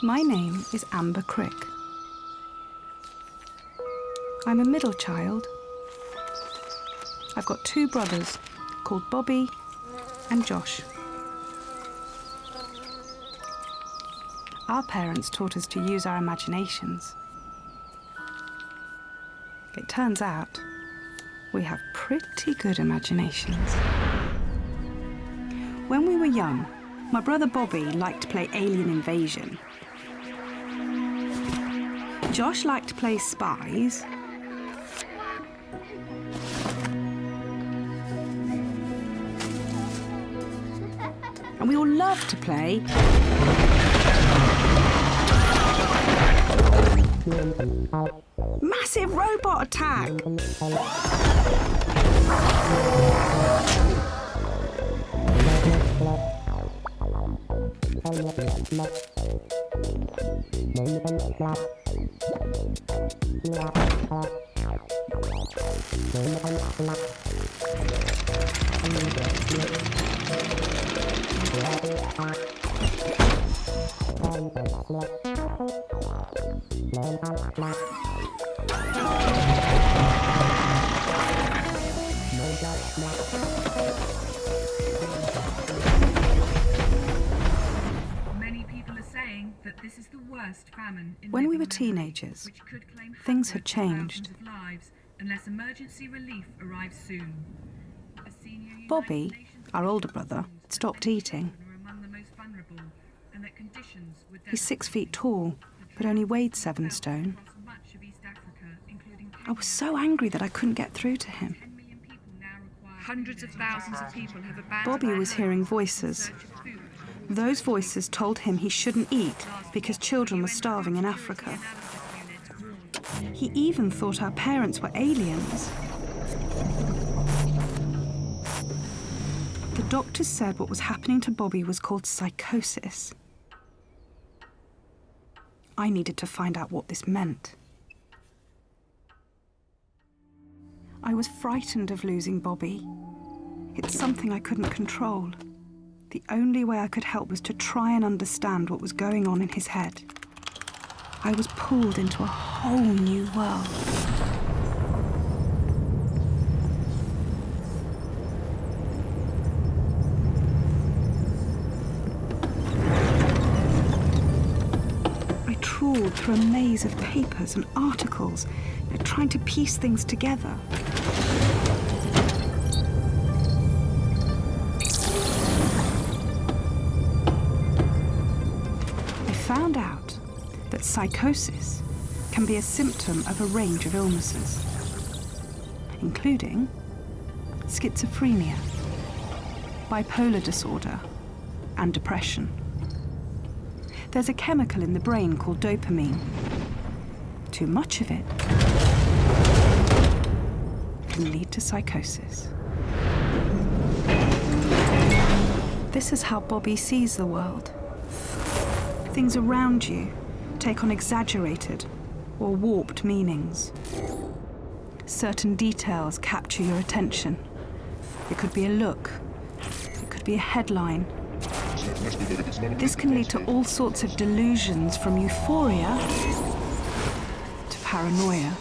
My name is Amber Crick. I'm a middle child. I've got two brothers called Bobby and Josh. Our parents taught us to use our imaginations. It turns out we have pretty good imaginations. When we were young, my brother Bobby liked to play Alien Invasion. Josh liked to play Spies. And we all loved to play Massive Robot Attack. Many people are saying that this is the worst famine in When we were living teenagers, memory, which could claim things had hundreds of thousands changed. of lives unless emergency relief arrives soon. A senior United Bobby, Nations our older official brother, warns that stopped many eating. children are among the most vulnerable, and that conditions were He's 6 devastating. feet tall, but only weighed 7 stone. Across much of East Africa, including I was so angry that I couldn't get through to him. 10 million people now require hundreds of thousands of people have abandoned Bobby their was homes hearing in voices. search of food. Those voices told him he shouldn't eat because children were starving in Africa. He even thought our parents were aliens. The doctors said what was happening to Bobby was called psychosis. I needed to find out what this meant. I was frightened of losing Bobby. It's something I couldn't control. The only way I could help was to try and understand what was going on in his head. I was pulled into a whole new world. I trawled through a maze of papers and articles, trying to piece things together. I found out that psychosis can be a symptom of a range of illnesses, including schizophrenia, bipolar disorder, and depression. There's a chemical in the brain called dopamine. Too much of it can lead to psychosis. This is how Bobby sees the world. Things around you take on exaggerated or warped meanings. Certain details capture your attention. It could be a look. It could be a headline. This can lead to all sorts of delusions, from euphoria to paranoia.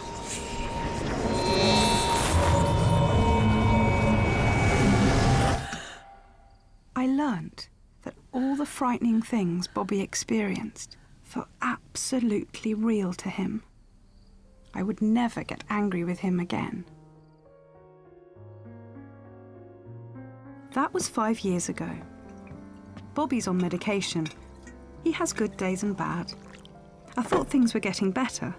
I learnt that all the frightening things Bobby experienced felt absolutely real to him. I would never get angry with him again. That was 5 years ago. Bobby's on medication. He has good days and bad. I thought things were getting better,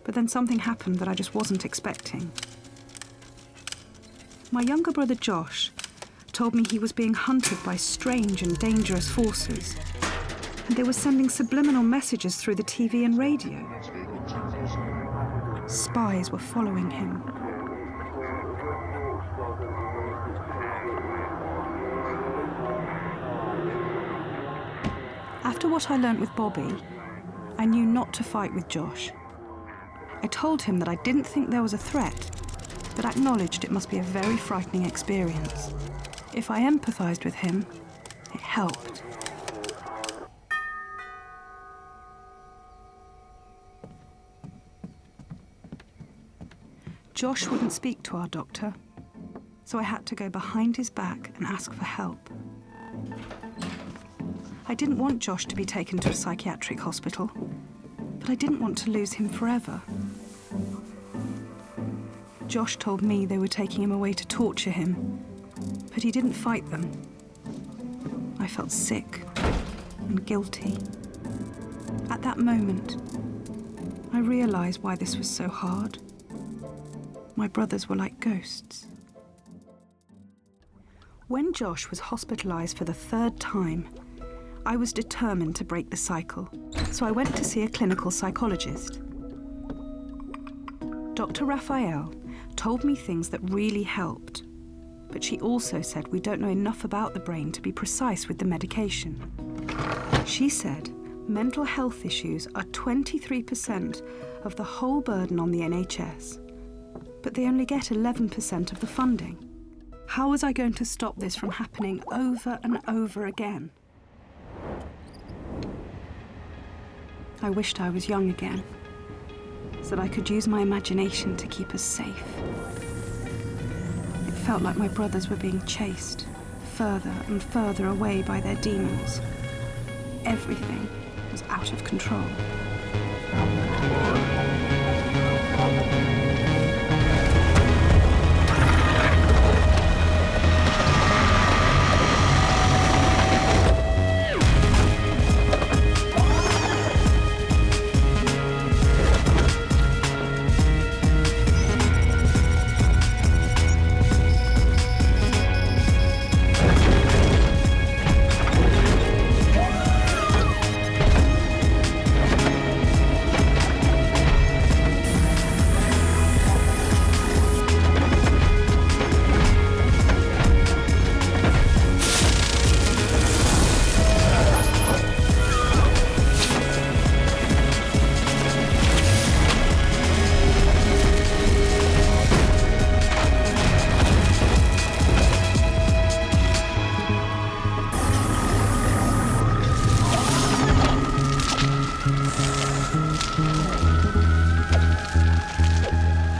but then something happened that I just wasn't expecting. My younger brother Josh told me he was being hunted by strange and dangerous forces, and they were sending subliminal messages through the TV and radio. Spies were following him. After what I learnt with Bobby, I knew not to fight with Josh. I told him that I didn't think there was a threat, but acknowledged it must be a very frightening experience. If I empathised with him, it helped. Josh wouldn't speak to our doctor, so I had to go behind his back and ask for help. I didn't want Josh to be taken to a psychiatric hospital, but I didn't want to lose him forever. Josh told me they were taking him away to torture him, but he didn't fight them. I felt sick and guilty. At that moment, I realised why this was so hard. My brothers were like ghosts. When Josh was hospitalised for the 3rd time, I was determined to break the cycle, so I went to see a clinical psychologist. Dr. Raphael told me things that really helped, but she also said we don't know enough about the brain to be precise with the medication. She said mental health issues are 23% of the whole burden on the NHS, but they only get 11% of the funding. How was I going to stop this from happening over and over again? I wished I was young again, so that I could use my imagination to keep us safe. It felt like my brothers were being chased further and further away by their demons. Everything was out of control.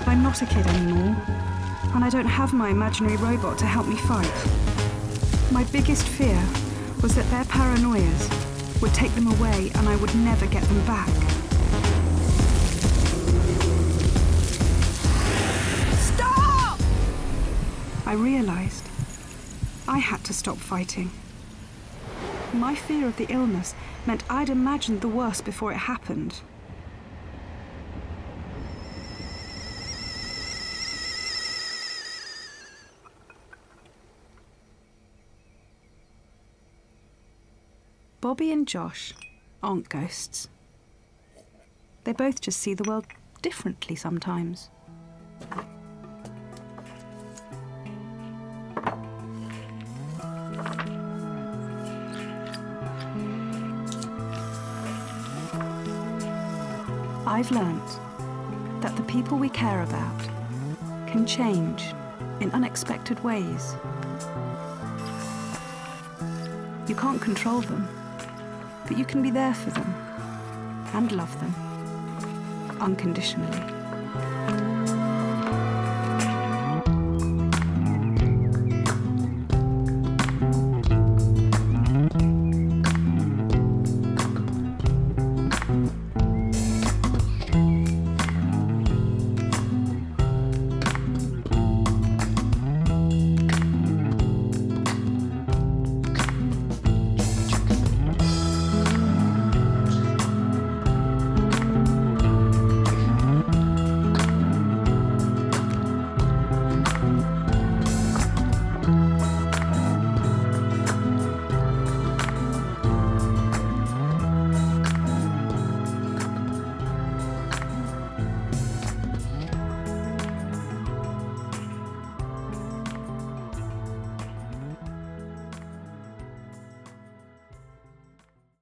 I'm not a kid anymore, and I don't have my imaginary robot to help me fight. My biggest fear was that their paranoias would take them away and I would never get them back. Stop! I realised I had to stop fighting. My fear of the illness meant I'd imagined the worst before it happened. Bobby and Josh aren't ghosts. They both just see the world differently sometimes. I've learnt that the people we care about can change in unexpected ways. You can't control them, but you can be there for them and love them unconditionally.